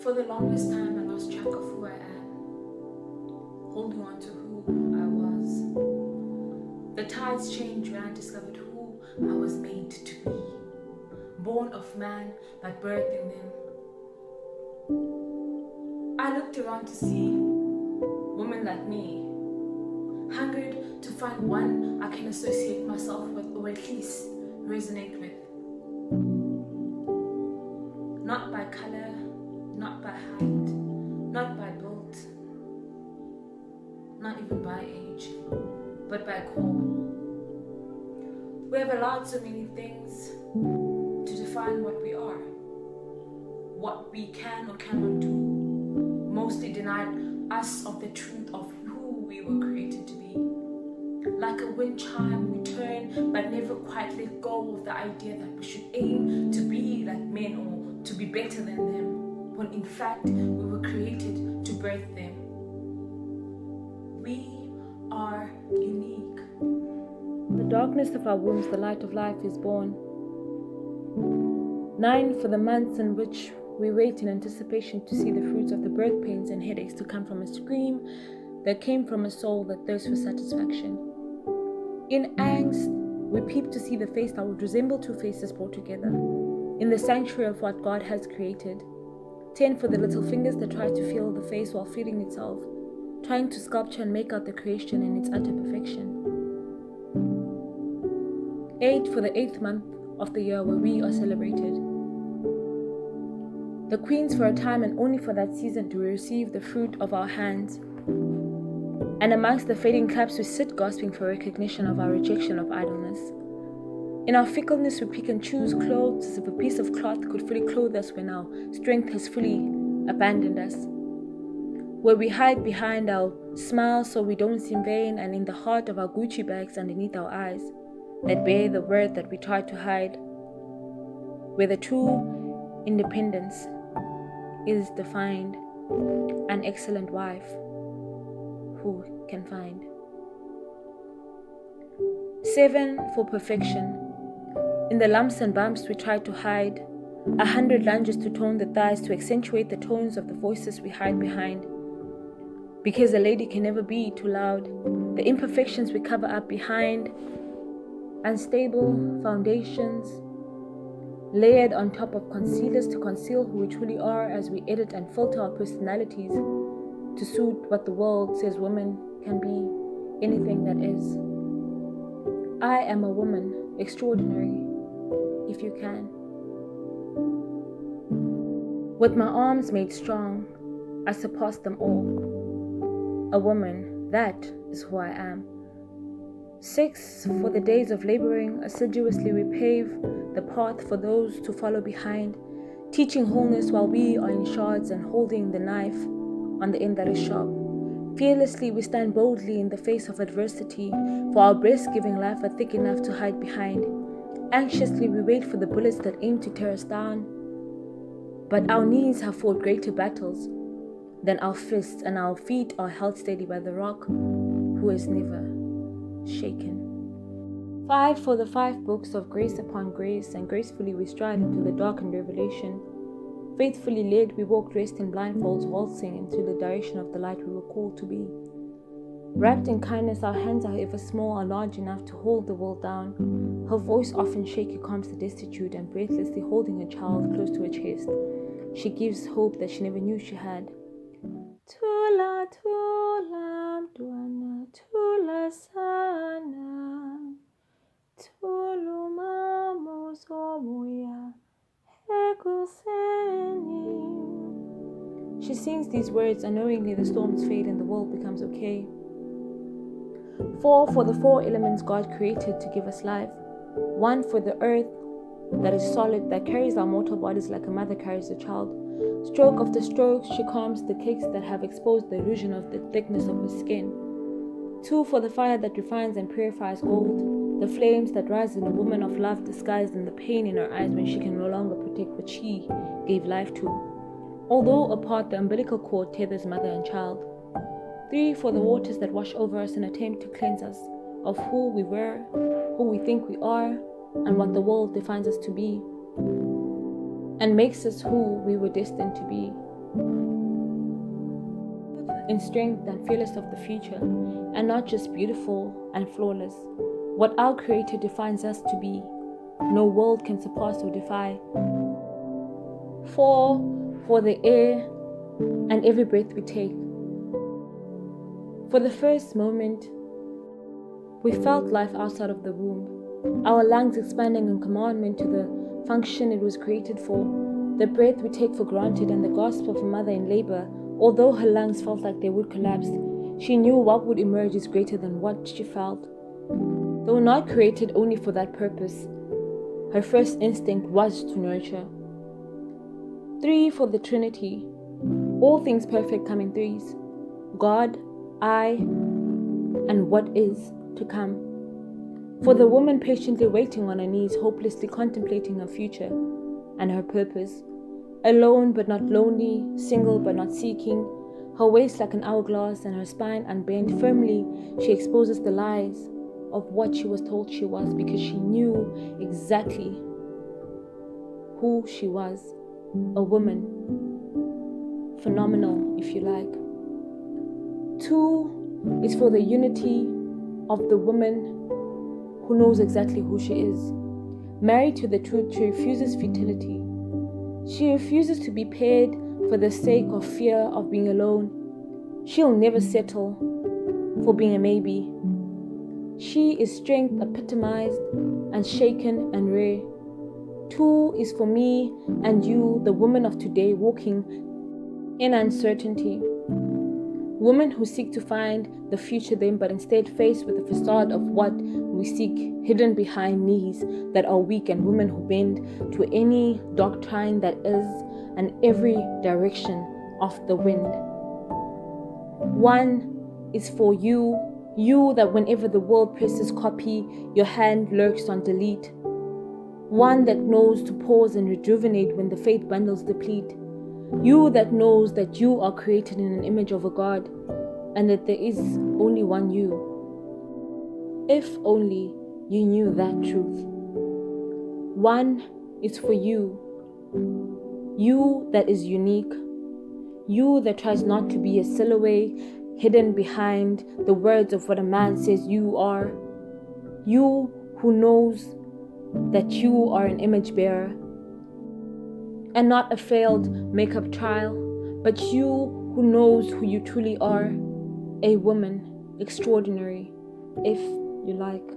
For the longest time, I lost track of who I am, holding on to who I was. The tides changed when I discovered who I was made to be, born of man, but birthed in them. I looked around to see women like me, hungered to find one I can associate myself with, or at least resonate with. Not by color, not by height, not by build, not even by age, but by core. We have allowed so many things to define what we are, what we can or cannot do, mostly denied us of the truth of who we were created to be. Like a wind chime, we turn but never quite let go of the idea that we should aim to be like men or to be better than them, when in fact we were created to birth them. We are unique. The darkness of our wombs, the light of life is born. 9 for the months in which we wait in anticipation to see the fruits of the birth pains and headaches to come from a scream that came from a soul that thirsts for satisfaction. In angst, we peep to see the face that would resemble two faces brought together, in the sanctuary of what God has created. 10 for the little fingers that try to feel the face while feeling itself, trying to sculpture and make out the creation in its utter perfection. 8 for the 8th month of the year where we are celebrated. The queens for a time, and only for that season do we receive the fruit of our hands. And amongst the fading claps we sit gasping for recognition of our rejection of idleness. In our fickleness we pick and choose clothes as if a piece of cloth could fully clothe us when our strength has fully abandoned us. Where we hide behind our smiles so we don't seem vain, and in the heart of our Gucci bags underneath our eyes that bear the word that we try to hide. Where the true independence is defined, an excellent wife who can find. 7 for perfection. In the lumps and bumps we try to hide, 100 lunges to tone the thighs, to accentuate the tones of the voices we hide behind. Because a lady can never be too loud, the imperfections we cover up behind unstable foundations, layered on top of concealers to conceal who we truly are as we edit and filter our personalities to suit what the world says women can be, anything that is. I am a woman, extraordinary, if you can. With my arms made strong, I surpass them all. A woman, that is who I am. 6 for the days of laboring, assiduously we pave the path for those to follow behind, teaching wholeness while we are in shards and holding the knife on the end that is sharp. Fearlessly we stand boldly in the face of adversity, for our breast-giving life are thick enough to hide behind. Anxiously we wait for the bullets that aim to tear us down, but our knees have fought greater battles than our fists, and our feet are held steady by the rock who is never shaken. 5 for the 5 books of grace upon grace, and gracefully we stride into the darkened revelation. Faithfully led, we walk dressed in blindfolds, waltzing into the direction of the light we were called to be. Wrapped in kindness, our hands, however small, are large enough to hold the world down. Her voice, often shaky, calms the destitute, and breathlessly holding a child close to her chest, she gives hope that she never knew she had. Tula, tula, mtwana, tula sana, tulu mamo zomuya, hekuseni. She sings these words, unknowingly the storms fade and the world becomes okay. 4 for the 4 elements God created to give us life. 1 for the earth that is solid, that carries our mortal bodies like a mother carries a child. Stroke after stroke, she calms the cakes that have exposed the illusion of the thickness of her skin. 2 for the fire that refines and purifies gold, the flames that rise in a woman of love disguised in the pain in her eyes when she can no longer protect what she gave life to. Although apart, the umbilical cord tethers mother and child. 3 for the waters that wash over us in an attempt to cleanse us of who we were, who we think we are, and what the world defines us to be, and makes us who we were destined to be. In strength and fearless of the future, and not just beautiful and flawless. What our Creator defines us to be, no world can surpass or defy. 4, for the air and every breath we take. For the first moment, we felt life outside of the womb, our lungs expanding in commandment to the function it was created for, the breath we take for granted and the gasp of a mother in labor. Although her lungs felt like they would collapse, she knew what would emerge is greater than what she felt. Though not created only for that purpose, her first instinct was to nurture. 3, for the Trinity. All things perfect come in threes: God, I, and what is to come. For the woman patiently waiting on her knees, hopelessly contemplating her future and her purpose. Alone but not lonely, single but not seeking, her waist like an hourglass and her spine unbent, firmly she exposes the lies of what she was told she was, because she knew exactly who she was. A woman. Phenomenal, if you like. 2 is for the unity of the woman who knows exactly who she is. Married to the truth, she refuses futility. She refuses to be paired for the sake of fear of being alone. She'll never settle for being a maybe. She is strength epitomized, unshaken and rare. 2 is for me and you, the woman of today, walking in uncertainty. Women who seek to find the future then, but instead faced with the facade of what we seek hidden behind knees that are weak, and women who bend to any doctrine that is and every direction of the wind. 1 is for you, you that whenever the world presses copy, your hand lurks on delete. 1 that knows to pause and rejuvenate when the faith bundles deplete. You that knows that you are created in an image of a God, and that there is only one you. If only you knew that truth. 1 is for you, you that is unique, you that tries not to be a silhouette hidden behind the words of what a man says you are, you who knows that you are an image bearer, and not a failed makeup trial, but you who knows who you truly are, a woman extraordinary, if you like.